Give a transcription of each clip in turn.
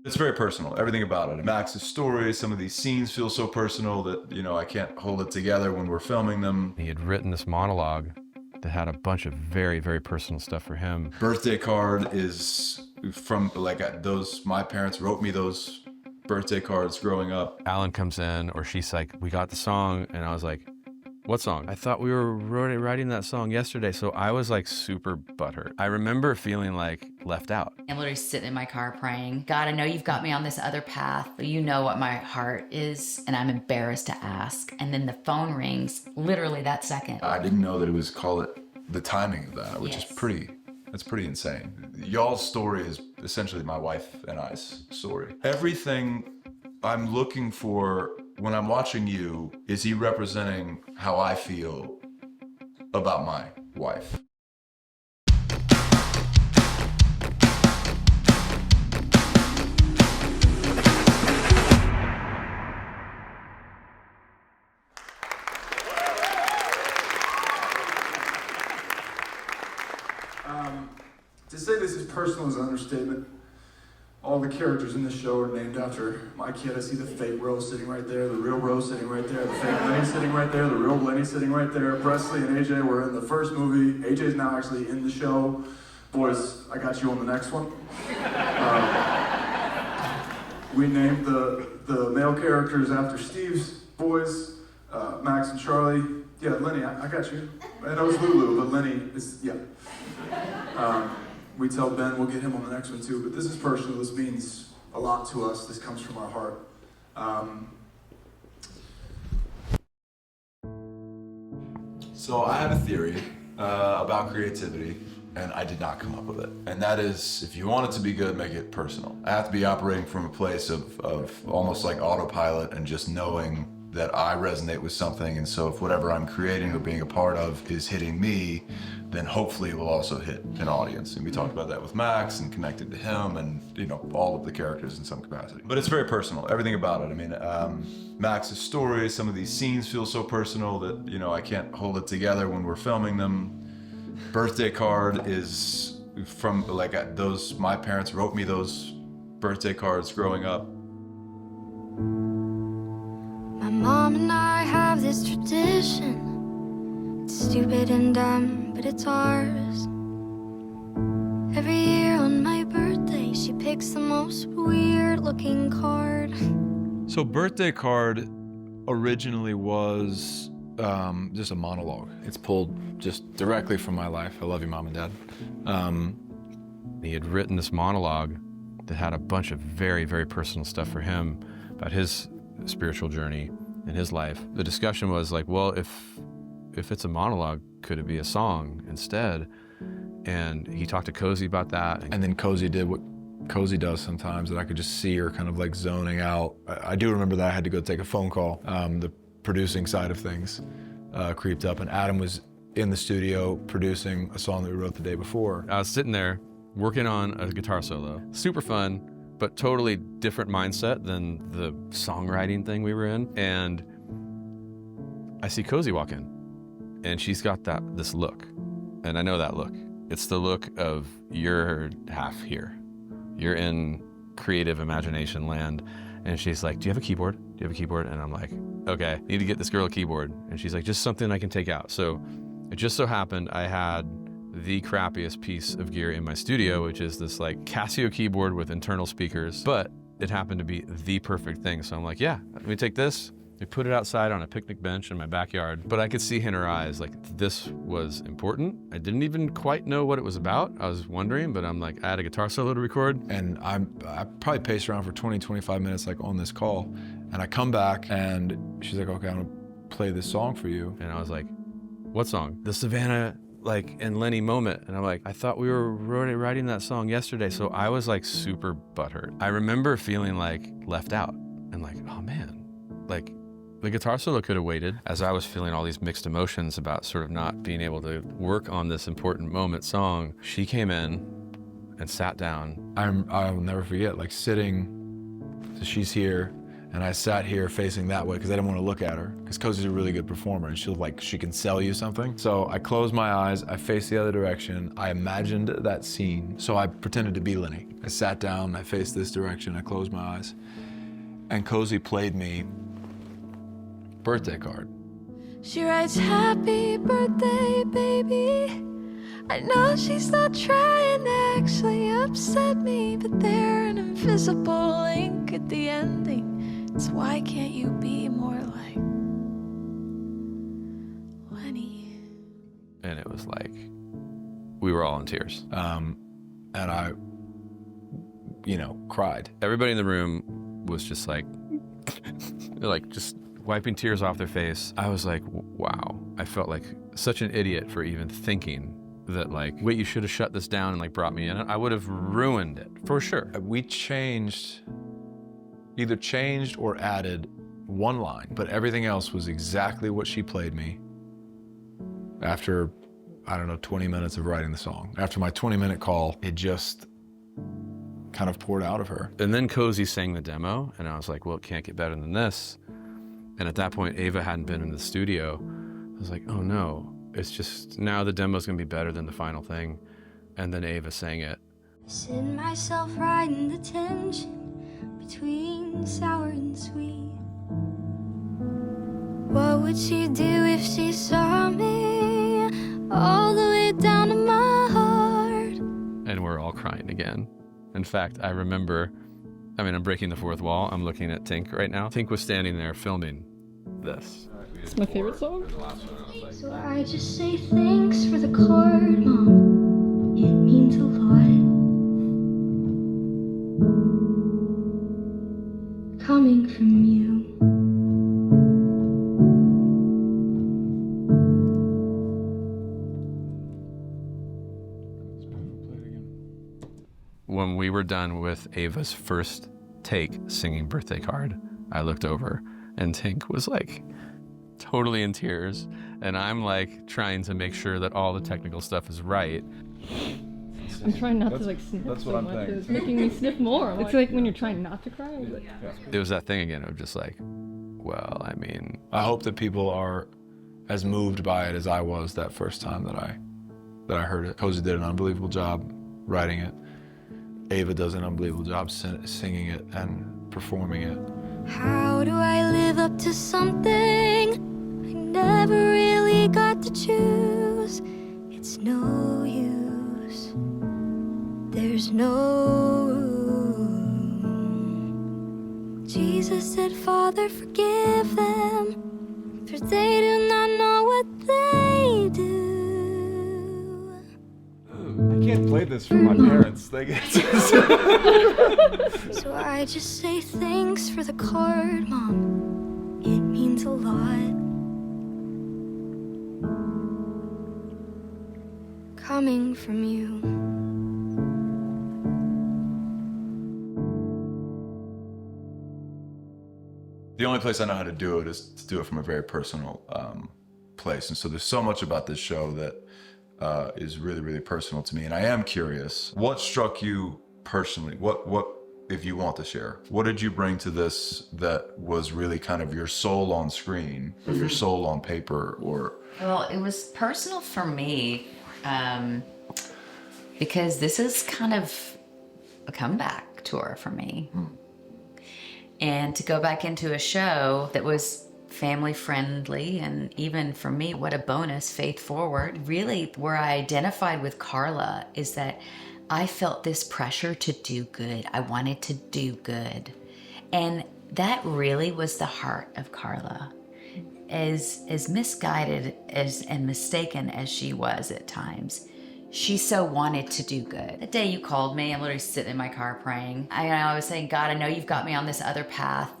It's very personal, everything about it. Max's story, some of these scenes feel so personal that, I can't hold it together when we're filming them. He had written this monologue that had a bunch of very, very personal stuff for him. Birthday card is from, my parents wrote me those birthday cards growing up. Alan comes in, or she's like, we got the song, and I was like, what song? I thought we were writing that song yesterday, so I was like super butthurt. I remember feeling like left out. I'm literally sitting in my car praying, God, I know you've got me on this other path, but you know what my heart is, and I'm embarrassed to ask. And then the phone rings, literally that second. I didn't know that it was the timing of that, which Yes. is that's pretty insane. Y'all's story is essentially my wife and I's story. Everything I'm looking for when I'm watching you is he representing how I feel about my wife. To say this is personal is an understatement. All the characters in this show are named after my kid. I see the fake Rose sitting right there, the real Rose sitting right there, the fake Lenny sitting right there, the real Lenny sitting right there. Presley and AJ were in the first movie. AJ's now actually in the show. Boys, I got you on the next one. We named the male characters after Steve's boys, Max and Charlie. Yeah, Lenny, I got you. I know it's Lulu, but Lenny is, yeah. We tell Ben we'll get him on the next one too, but this is personal. This means a lot to us. This comes from our heart. So I have a theory about creativity, and I did not come up with it. And that is, if you want it to be good, make it personal. I have to be operating from a place of almost like autopilot and just knowing that I resonate with something. And so if whatever I'm creating or being a part of is hitting me, then hopefully it will also hit an audience. And we talked about that with Max and connected to him and, all of the characters in some capacity. But it's very personal, everything about it. I mean, Max's story, some of these scenes feel so personal that, I can't hold it together when we're filming them. Birthday card is from, my parents wrote me those birthday cards growing up. My mom and I have this tradition. It's stupid and dumb, but it's ours. Every year on my birthday, she picks the most weird-looking card. So birthday card originally was just a monologue. It's pulled just directly from my life. I love you, Mom and Dad. He had written this monologue that had a bunch of very, very personal stuff for him about his spiritual journey in his life. The discussion was like, well, if it's a monologue, could it be a song instead? And he talked to Cozy about that. And then Cozy did what Cozy does sometimes, that I could just see her kind of like zoning out. I do remember that I had to go take a phone call. The producing side of things creeped up, and Adam was in the studio producing a song that we wrote the day before. I was sitting there working on a guitar solo. Super fun, but totally different mindset than the songwriting thing we were in. And I see Cozy walk in, and she's got this look, and I know that look. It's the look of you're half here. You're in creative imagination land. And she's like, do you have a keyboard? Do you have a keyboard? And I'm like, okay, need to get this girl a keyboard. And she's like, just something I can take out. So it just so happened I had the crappiest piece of gear in my studio, which is this like Casio keyboard with internal speakers, but it happened to be the perfect thing. So I'm like, yeah, let me take this. We put it outside on a picnic bench in my backyard, but I could see in her eyes, like, this was important. I didn't even quite know what it was about. I was wondering, but I'm like, I had a guitar solo to record. And I probably paced around for 20, 25 minutes, like on this call. And I come back and she's like, okay, I'm gonna play this song for you. And I was like, what song? The Savannah, and Lenny moment. And I'm like, I thought we were writing that song yesterday. So I was like super butthurt. I remember feeling like left out and like, oh man, like, the guitar solo could have waited. As I was feeling all these mixed emotions about sort of not being able to work on this important moment song, she came in and sat down. I'll never forget, like sitting, so she's here, And I sat here facing that way because I didn't want to look at her, because Cozy's a really good performer and she can sell you something. So I closed my eyes, I faced the other direction, I imagined that scene. So I pretended to be Lenny. I sat down, I faced this direction, I closed my eyes. And Cozy played me Birthday Card. She writes, "Happy birthday, baby. I know she's not trying to actually upset me, but they're an invisible link at the ending. It's why can't you be more like Lenny?" And it was like, we were all in tears. And I, cried. Everybody in the room was just like, just wiping tears off their face. I was like, wow. I felt like such an idiot for even thinking that wait, you should have shut this down and brought me in. I would have ruined it, for sure. We either changed or added one line, but everything else was exactly what she played me after, 20 minutes of writing the song. After my 20-minute call, it just kind of poured out of her. And then Cozy sang the demo, and I was like, well, it can't get better than this. And at that point, Ava hadn't been in the studio. I was like, oh no, it's just, now the demo's gonna be better than the final thing. And then Ava sang it. Send myself right in the tension between sour and sweet. What would she do if she saw me all the way down to my heart? And we're all crying again. In fact, I remember, I'm breaking the fourth wall. I'm looking at Tink right now. Tink was standing there filming this. It's my favorite song. So I just say thanks for the card, Mom. It means a lot. Coming from you. When we were done with Ava's first take singing Birthday Card, I looked over and Tink was totally in tears. And I'm trying to make sure that all the technical stuff is right. I'm trying not to sniff that's so what I'm much. thinking. It's making me sniff more. It's like when you're trying not to cry. But... It was that thing again of just I hope that people are as moved by it as I was that first time that I heard it. Cozy did an unbelievable job writing it. Ava does an unbelievable job singing it and performing it. How do I live up to something I never really got to choose? It's no use. There's no room. Jesus said, Father, forgive them, for they do not know what they do. I can't play this for my parents. They get So I just say thanks for the card, Mom. It means a lot. Coming from you. The only place I know how to do it is to do it from a very personal place. And so there's so much about this show that is really, really personal to me. And I am curious, what struck you personally? What, if you want to share, what did you bring to this that was really kind of your soul on screen, or your soul on paper, or? Well, it was personal for me because this is kind of a comeback tour for me. And to go back into a show that was family friendly, and even for me, what a bonus, faith forward. Really, where I identified with Carla is that I felt this pressure to do good. I wanted to do good. And that really was the heart of Carla. As misguided and mistaken as she was at times, she so wanted to do good. The day you called me, I'm literally sitting in my car praying. I was saying, God, I know you've got me on this other path.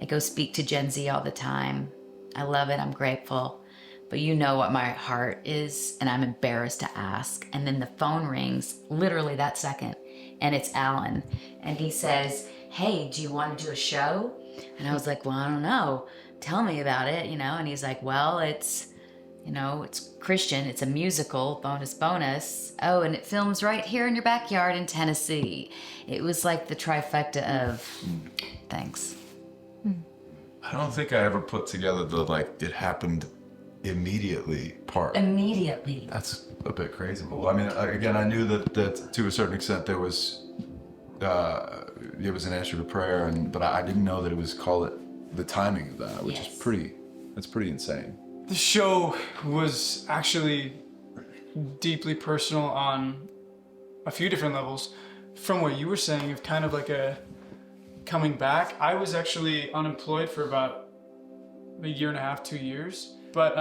I go speak to Gen Z all the time. I love it, I'm grateful. But you know what my heart is, and I'm embarrassed to ask. And then the phone rings, literally that second, and it's Alan. And he says, hey, do you want to do a show? And I was like, well, I don't know. Tell me about it, And he's like, well, it's Christian, it's a musical, bonus. Oh, and it films right here in your backyard in Tennessee. It was like the trifecta of thanks. I don't think I ever put together the like it happened immediately part. Immediately. That's a bit crazy. Well, I mean, again, I knew that to a certain extent there was it was an answer to prayer, but I didn't know that it was the timing of that, which is pretty insane. The show was actually deeply personal on a few different levels. From what you were saying of kind of like a coming back, I was actually unemployed for about a year and a half, 2 years. But,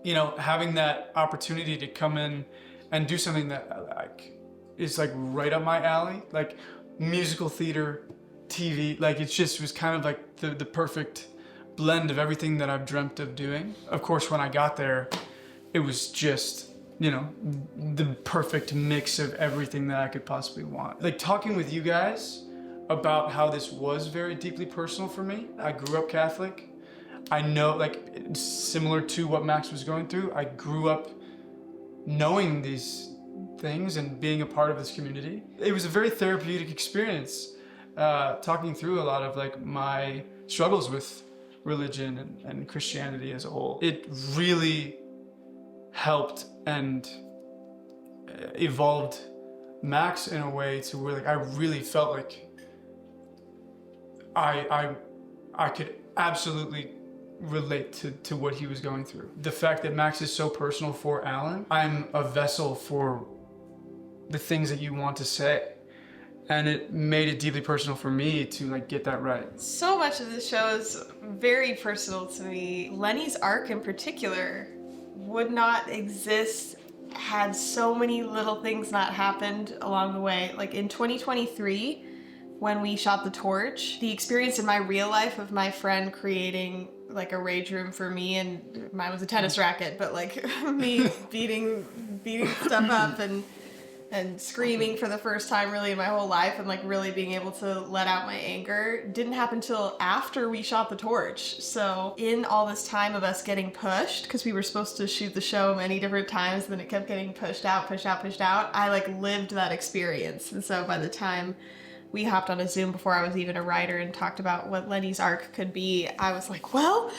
you know, having that opportunity to come in and do something that like is like right up my alley, like musical theater, TV, like it just was kind of like the perfect blend of everything that I've dreamt of doing. Of course, when I got there, it was just, you know, the perfect mix of everything that I could possibly want. Like talking with you guys about how this was very deeply personal for me. I grew up Catholic. I know, like, similar to what Max was going through, I grew up knowing these things and being a part of this community. It was a very therapeutic experience, talking through a lot of like my struggles with religion and Christianity as a whole. It really helped and evolved Max in a way to where like I really felt like I could absolutely relate to what he was going through. The fact that Max is so personal for Alan, I'm a vessel for the things that you want to say. And it made it deeply personal for me to like get that right. So much of the show is very personal to me. Lenny's arc in particular would not exist had so many little things not happened along the way. Like in 2023, when we shot The Torch, the experience in my real life of my friend creating like a rage room for me, and mine was a tennis racket, but like me beating stuff up and screaming for the first time really in my whole life and like really being able to let out my anger didn't happen till after we shot The Torch. So in all this time of us getting pushed, because we were supposed to shoot the show many different times, and then it kept getting pushed out, I like lived that experience. And so by the time we hopped on a Zoom before I was even a writer and talked about what Lenny's arc could be, I was like, well,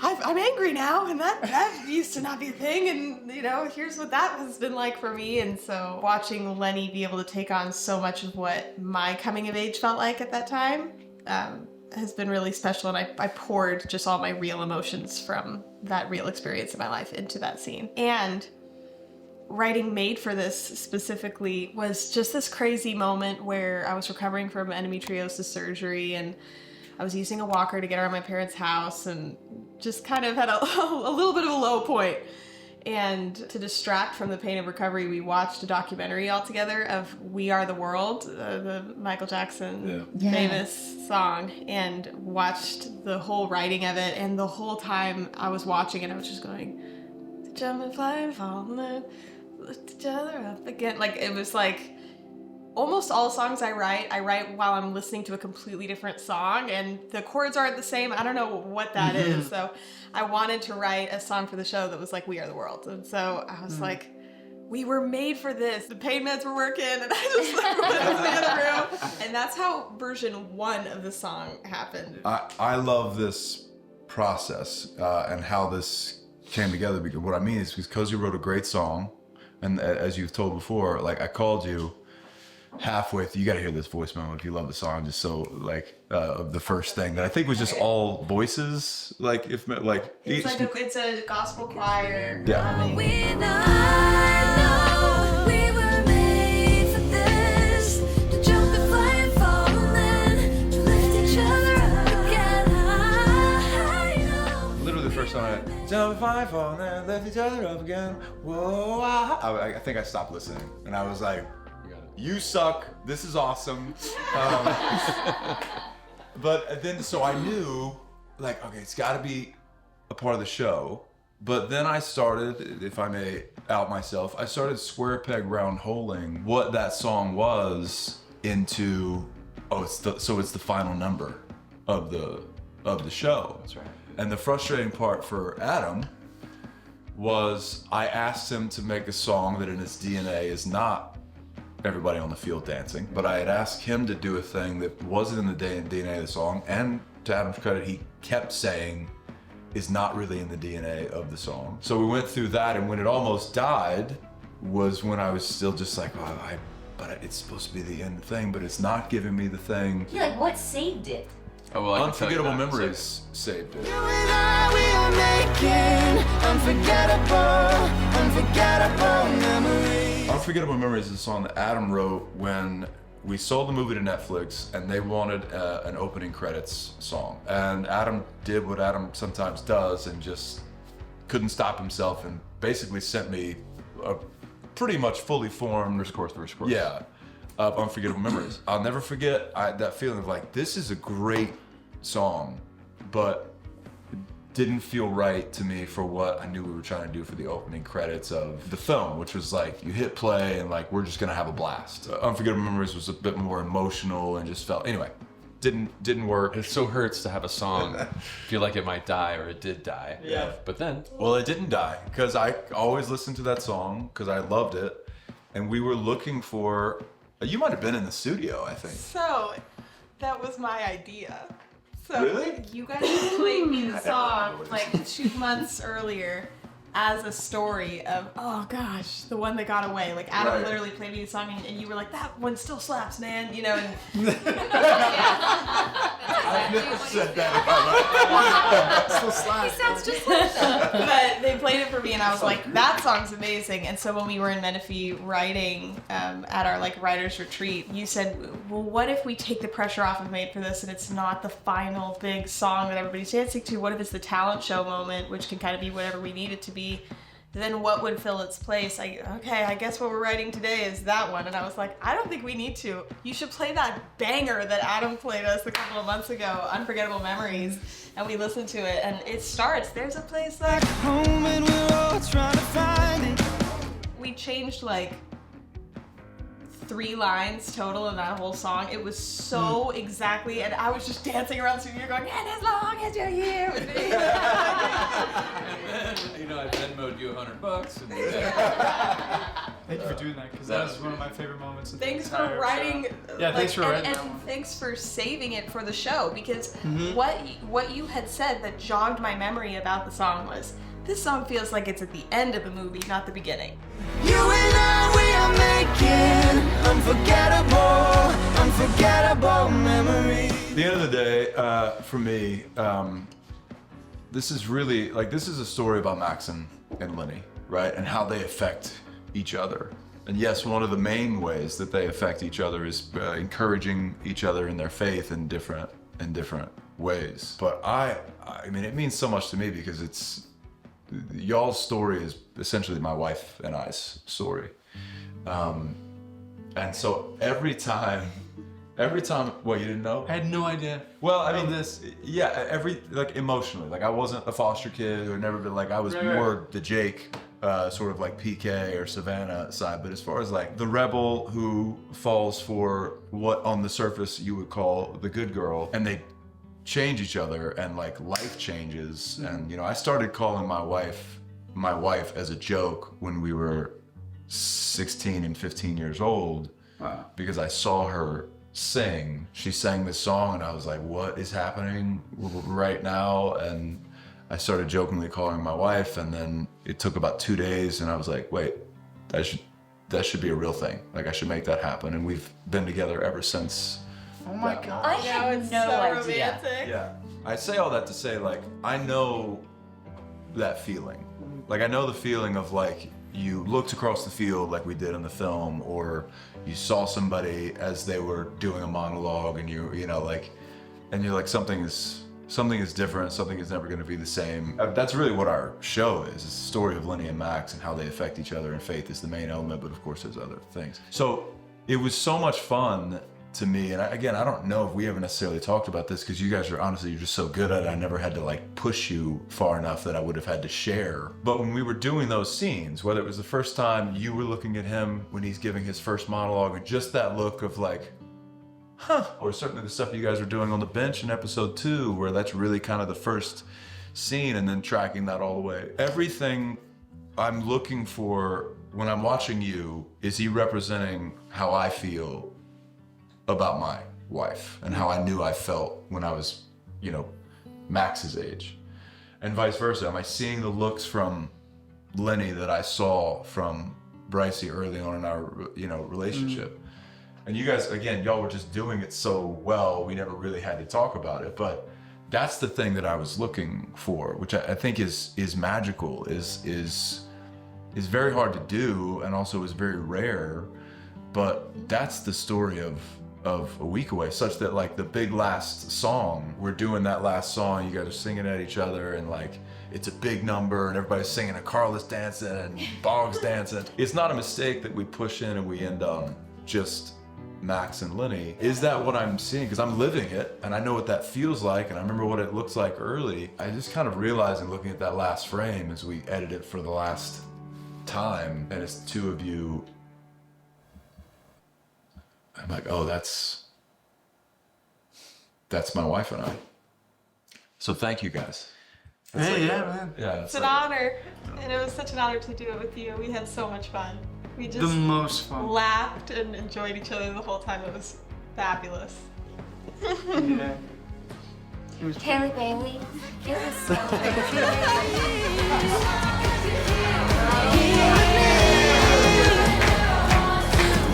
I'm angry now, and that used to not be a thing, and you know, here's what that has been like for me. And so watching Lenny be able to take on so much of what my coming of age felt like at that time has been really special, and I poured just all my real emotions from that real experience in my life into that scene. And writing Made for this specifically was just this crazy moment where I was recovering from endometriosis surgery, and I was using a walker to get around my parents' house and just kind of had a little bit of a low point. And to distract from the pain of recovery, we watched a documentary all together of We Are the World, the Michael Jackson famous song, and watched the whole writing of it. And the whole time I was watching it, I was just going, jump and fly and fall and lift each other up again. Like, it was like, almost all songs I write while I'm listening to a completely different song, and the chords aren't the same. I don't know what that is. So I wanted to write a song for the show that was like We Are the World. And so I was like, we were made for this. The pain meds were working, and I just like went into the other room. And that's how version 1 of the song happened. I love this process and how this came together, because what I mean is because Cozy wrote a great song, and as you've told before, like I called you halfway through, you got to hear this voice memo if you love the song, just so like the first thing that I think was just all voices, like if like it's a gospel choir. Yeah. We know we were made for this, to jump and fly and fall and then to lift each other up again. I know. Literally the first time I jump and fly and fall and lift each other up again. Whoa, I think I stopped listening, and I was like, you suck, this is awesome. But then, so I knew, like, okay, it's gotta be a part of the show. But then I started, if I may out myself, I started square peg round holing what that song was into, it's the final number of the show. That's right. And the frustrating part for Adam was I asked him to make a song that in its DNA is not everybody on the field dancing. But I had asked him to do a thing that wasn't in the DNA of the song, and to Adam's credit, he kept saying is not really in the DNA of the song. So we went through that, and when it almost died was when I was still just like, but it's supposed to be the end thing, but it's not giving me the thing. Yeah, like what saved it? Oh, well, I can tell you Unforgettable that. Memories saved it. You and I, we are making unforgettable memories. Unforgettable Memories is a song that Adam wrote when we sold the movie to Netflix and they wanted an opening credits song. And Adam did what Adam sometimes does and just couldn't stop himself and basically sent me a pretty much fully formed Verse, chorus. yeah, of Unforgettable Memories. I'll never forget that feeling of like, this is a great song, but it didn't feel right to me for what I knew we were trying to do for the opening credits of the film, which was like, you hit play and like, we're just gonna have a blast. Unforgettable Memories was a bit more emotional and just felt, anyway, didn't work. It so hurts to have a song feel like it might die, or it did die. Yeah. But then, Well, it didn't die, because I always listened to that song, because I loved it, and we were looking for, you might have been in the studio, I think. So, that was my idea. So, Really? you guys played me the song like 2 months earlier as a story of, oh gosh, the one that got away. Like, Adam Right. literally played me the song and you were like, that one still slaps, man. You know, and I've never said that in my life. He sounds just like that. but they played it for me and I was like, that song's amazing. And so when we were in Menifee writing at our like writers retreat, you said, well, what if we take the pressure off of Made for This and it's not the final big song that everybody's dancing to? What if it's the talent show moment, which can kind of be whatever we need it to be? Then what would fill its place? I guess what we're writing today is that one. And I was like, I don't think we need to. You should play that banger that Adam played us a couple of months ago, Unforgettable Memories. And we listened to it and it starts, there's a place like Home and we're all trying to find it. we changed like 3 lines total in that whole song. It was so exactly, and I was just dancing around the studio going, and as long as you're here with me. and then, I Venmo'd you $100. And Thank you for doing that, because that was one of my favorite moments of the Thanks entire for writing. show. Yeah, thanks for writing and that one. thanks for saving it for the show, because what you had said that jogged my memory about the song was, this song feels like it's at the end of the movie, not the beginning. You and I, we are making unforgettable memories. At the end of the day, for me, this is really, like, this is a story about Max and Lenny, right? And how they affect each other. And yes, one of the main ways that they affect each other is encouraging each other in their faith in different ways. But I mean, it means so much to me because it's, y'all's story is essentially my wife and I's story. And so every time, what, you didn't know? I had no idea. Well, I mean, this. Yeah, like emotionally, like I wasn't a foster kid or never been, like I was more the Jake, sort of like PK or Savannah side. But as far as like the rebel who falls for what on the surface you would call the good girl, and they change each other and like life changes. And I started calling my wife as a joke when we were 16 and 15 years old. Wow. Because I saw her sing. She sang this song and I was like, what is happening right now? And I started jokingly calling my wife, and then it took about 2 days and I was like, wait, that should be a real thing. Like I should make that happen. And we've been together ever since. Oh my god. I had it's no so idea. romantic. Yeah. I say all that to say, like, I know that feeling. Like, I know the feeling of, like, you looked across the field like we did in the film, or you saw somebody as they were doing a monologue and you know, like, and you're like, something is different, something is never gonna be the same. That's really what our show is. It's the story of Lenny and Max and how they affect each other, and faith is the main element, but of course there's other things. So it was so much fun to me, and I don't know if we ever necessarily talked about this because you guys are honestly, you're just so good at it. I never had to like push you far enough that I would have had to share. But when we were doing those scenes, whether it was the first time you were looking at him when he's giving his first monologue, and just that look of like, huh, or certainly the stuff you guys were doing on the bench in episode 2, where that's really kind of the first scene, and then tracking that all the way. Everything I'm looking for when I'm watching you, is he representing how I feel about my wife and how I knew I felt when I was, you know, Max's age? And vice versa. Am I seeing the looks from Lenny that I saw from Brycey early on in our, you know, relationship? And you guys, again, y'all were just doing it so well, we never really had to talk about it. But that's the thing that I was looking for, which I think is magical, is very hard to do, and also is very rare. But that's the story of A Week Away, such that like the big last song, we're doing that last song, you guys are singing at each other, and like it's a big number and everybody's singing and Carla's dancing and Boggs dancing. It's not a mistake that we push in and we end on just Max and Lenny. Is that what I'm seeing? Because I'm living it and I know what that feels like, and I remember what it looks like early. I just kind of realizing, looking at that last frame as we edit it for the last time, and it's two of you, I'm like, oh, that's my wife and I. So thank you guys. Hey, yeah, man. Yeah, It's an honor, and it was such an honor to do it with you. We had so much fun. We The just most fun. laughed and enjoyed each other the whole time. It was fabulous. Yeah. It was Haley Bailey, it was so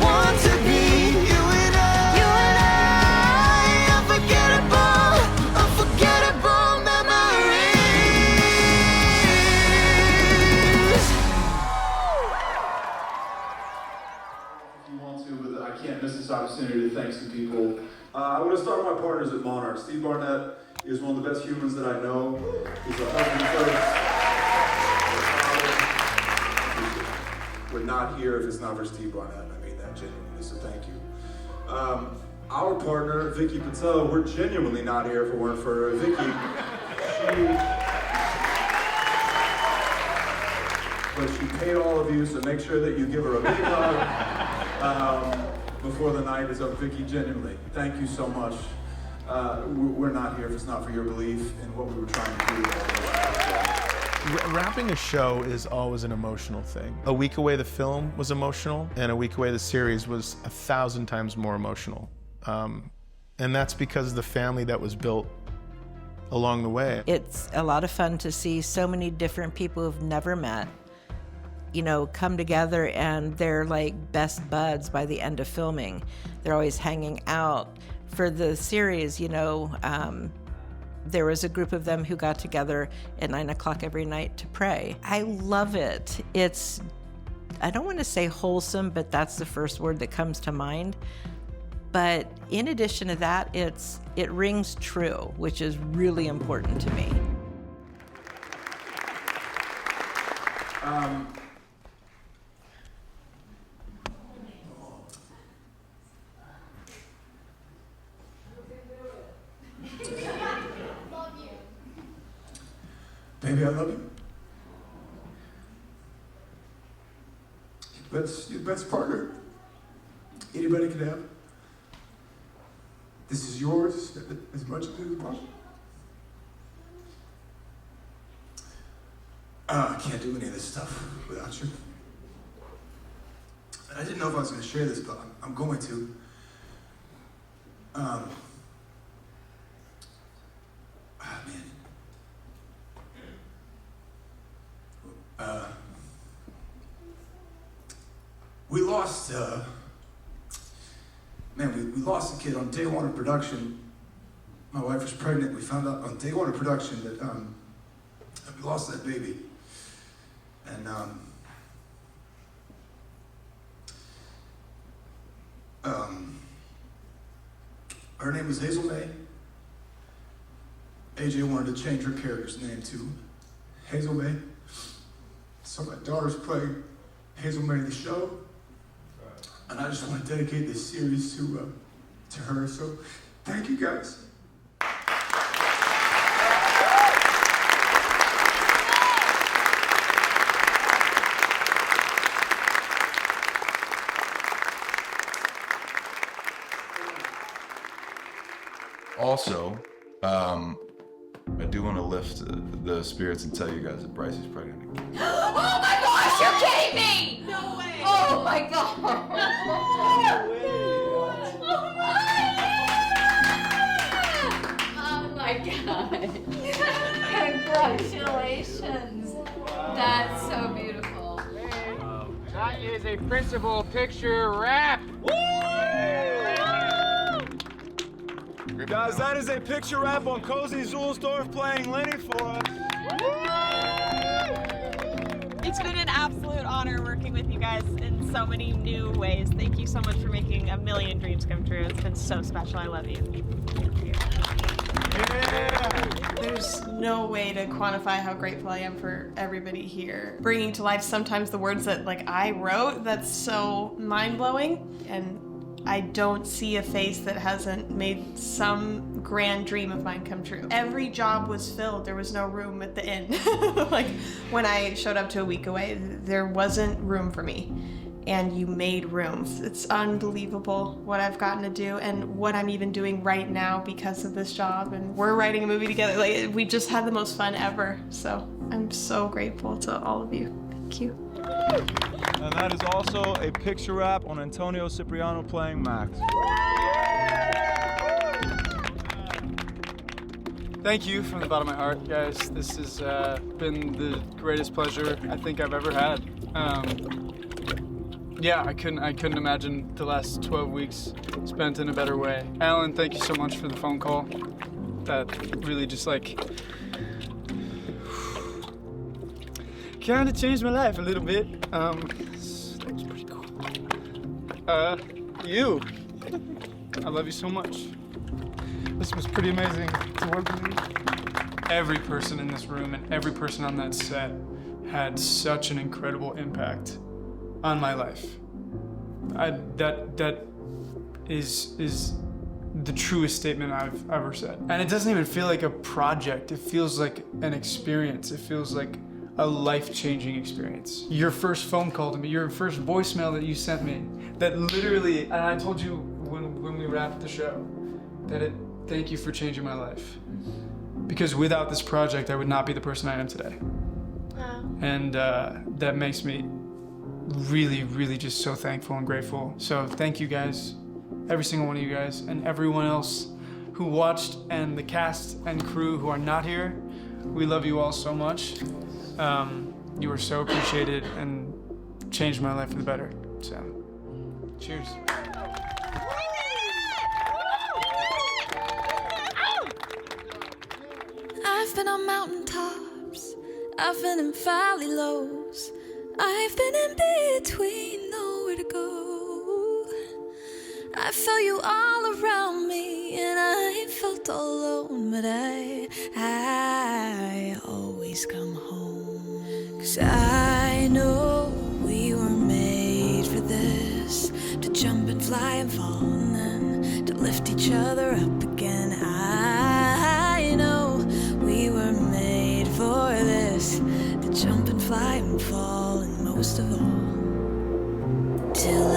Want to be you and I, unforgettable memories. If you want to, but I can't miss this opportunity to thank some people. I want to start with my partners at Monarch. Steve Barnett is one of the best humans that I know. He's a husband first. We're not here if it's not for Steve Barnett. I mean that genuinely, so thank you. Our partner, Vicky Patel, we're genuinely not here if it weren't for her. Vicky, but she paid all of you, so make sure that you give her a big hug before the night is up. Vicky, genuinely, thank you so much. We're not here if it's not for your belief in what we were trying to do. Wrapping a show is always an emotional thing. A Week Away, the film, was emotional, and A Week Away, the series, was 1,000 times more emotional. And that's because of the family that was built along the way. It's a lot of fun to see so many different people who've never met, you know, come together, and they're like best buds by the end of filming. They're always hanging out. For the series, you know, there was a group of them who got together at 9 o'clock every night to pray. I love it. It's, I don't want to say wholesome, but that's the first word that comes to mind. But in addition to that, it rings true, which is really important to me. Baby, I love you. That's your best partner anybody could have. This is yours as much as it is mine. I can't do any of this stuff without you. And I didn't know if I was going to share this, but I'm going to. We lost, we lost a kid on day one of production. My wife was pregnant. We found out on day one of production that we lost that baby. And her name was Hazel May. AJ wanted to change her character's name to Hazel May. So my daughter's playing Hazel May the show. And I just want to dedicate this series to her. So thank you guys. Also, I do want to lift the spirits and tell you guys that Brycey's pregnant again. Oh my gosh! you kidding me? No way. Oh my god. Oh my god. Congratulations. That's so beautiful. That is a principal picture wrap. Guys, that is a picture wrap on Cozy Zulsdorf playing Lenny for us. It's been an absolute honor working with you guys in so many new ways. Thank you so much for making a million dreams come true. It's been so special. I love you. Thank you. There's no way to quantify how grateful I am for everybody here. Bringing to life sometimes the words that I wrote, that's so mind-blowing. And I don't see a face that hasn't made some grand dream of mine come true. Every job was filled. There was no room at the inn. When I showed up to A Week Away, there wasn't room for me. And you made room. It's unbelievable what I've gotten to do and what I'm even doing right now because of this job. And we're writing a movie together. We just had the most fun ever. So I'm so grateful to all of you. Thank you. And that is also a picture wrap on Antonio Cipriano playing Max. Thank you from the bottom of my heart, guys. This has been the greatest pleasure I think I've ever had. Yeah, I couldn't imagine the last 12 weeks spent in a better way. Alan, thank you so much for the phone call. That really just kind of changed my life a little bit. That was pretty cool. You. I love you so much. This was pretty amazing to work with you. Every person in this room and every person on that set had such an incredible impact on my life. That is the truest statement I've ever said. And it doesn't even feel like a project. It feels like an experience. It feels like a life-changing experience. Your first phone call to me, your first voicemail that you sent me, that literally, and I told you when we wrapped the show, thank you for changing my life. Because without this project, I would not be the person I am today. Wow. And that makes me really, really just so thankful and grateful. So thank you guys, every single one of you guys, and everyone else who watched, and the cast and crew who are not here. We love you all so much. You were so appreciated and changed my life for the better. So, cheers. I've been on mountaintops, I've been in valley lows, I've been in between, nowhere to go. I felt you all around me, and I felt all alone, but I always come home. 'Cause I know we were made for this, to jump and fly and fall, and then to lift each other up again. I know we were made for this, to jump and fly and fall, and most of all, till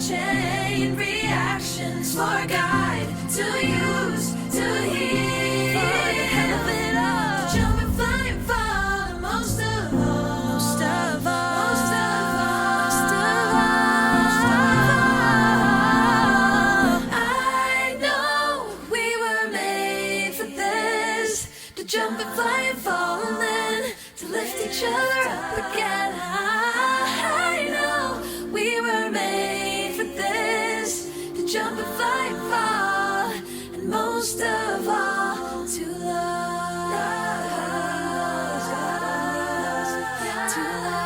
chain reactions, for a guide to use, to heal, for the hell of it all, to jump and fly and fall, and most of all, most of all, most of all, most of all, I know we were made for this, to jump and fly and fall, and then to lift each other up again. I know we were made for this, to jump and fly and fall, and most of all, to love, to love.